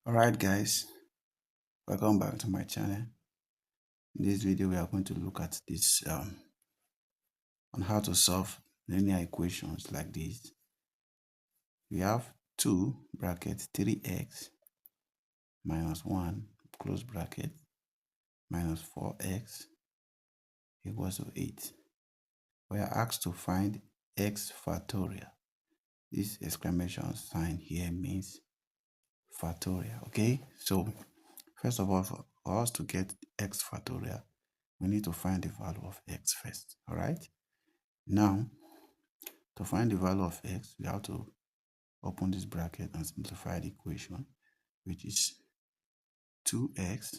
Alright guys, welcome back to my channel. In this video we are going to look at this on how to solve linear equations like this. We have 2 bracket 3x minus 1 close bracket minus 4x equals to 8. We are asked to find x factorial. This exclamation sign here means factorial. Okay, so first of all, for us to get x factorial, we need to find the value of x first. All right, now to find the value of x, we have to open this bracket and simplify the equation, which is 2x.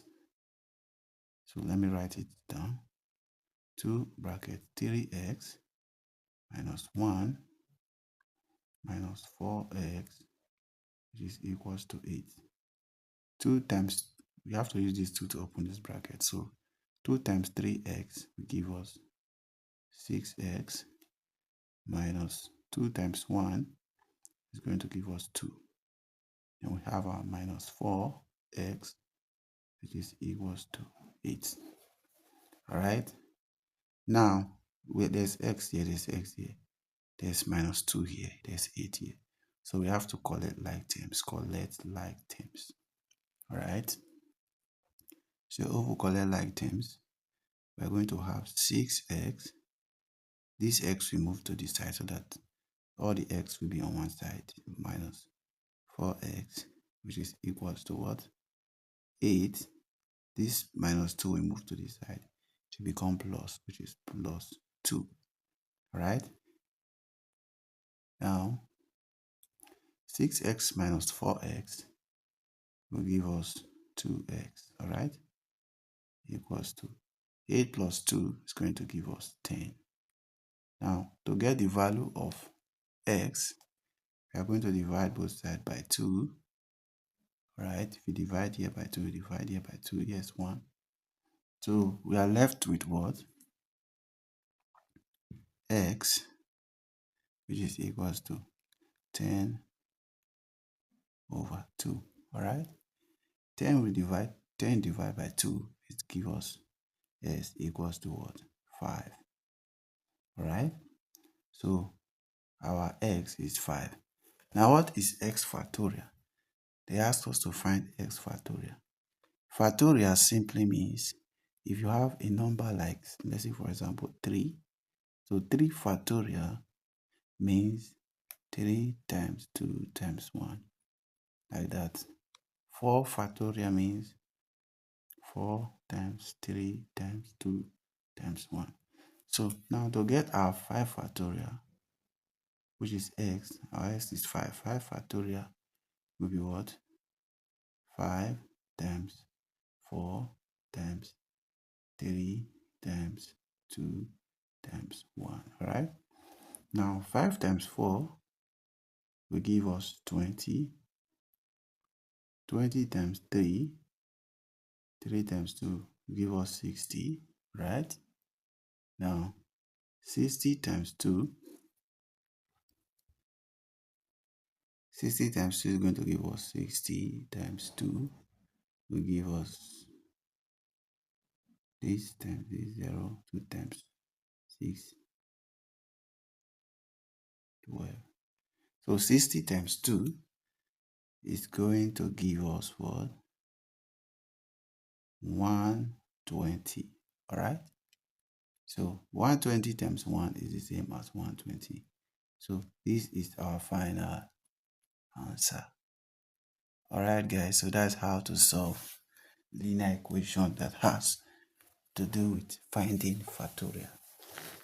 So let me write it down. 2 bracket 3x minus 1 minus 4x, which is equals to 8. 2 times, we have to use this 2 to open this bracket. So 2 times 3x will give us 6x minus 2 times 1 is going to give us 2. And we have our minus 4x, which is equals to 8. All right. Now, where there's x here, there's x here. There's minus 2 here, there's 8 here. So we have to collect like terms. All right. So if we collect like terms, we're going to have 6x. This x will move to the side so that all the x will be on one side, minus 4x, which is equals to what? 8. This minus 2 will move to this side to become plus, which is plus 2. All right. Now, 6x minus 4x will give us 2x. All right. Equals to 8 plus 2 is going to give us 10. Now, to get the value of x, we are going to divide both sides by 2. All right. If you divide here by 2, you divide here by 2. Yes, 1. So we are left with what? X, which is equals to 10 over 2. All right. 10 divided by 2, it gives us s equals to what? 5. All right. So our x is 5. Now what is x factorial? They asked us to find x factorial. Factorial simply means if you have a number like, let's say for example 3. So 3 factorial means 3 times 2 times 1, like that. 4 factorial means 4 times 3 times 2 times 1. So now to get our 5 factorial, which is x, our x is 5. 5 factorial will be what? 5 times 4 times 3 times 2 times 1. All right. Now 5 times 4 will give us 20. 20 times 3, 3 times 2 will give us 60, right? Now 60 times 2, 60 times 2 is going to give us 60 times 2 will give us this times this 0, 2 times 6, 12. So 60 times 2 is going to give us what? 120. All right. So 120 times 1 is the same as 120. So this is our final answer. All right, guys. So that's how to solve linear equation that has to do with finding factorial.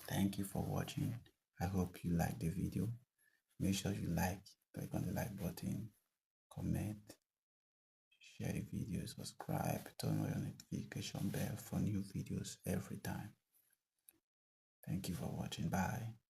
Thank you for watching. I hope you like the video. Make sure you click on the like button, comment, share the video, subscribe, turn on your notification bell for new videos every time. Thank you for watching. Bye.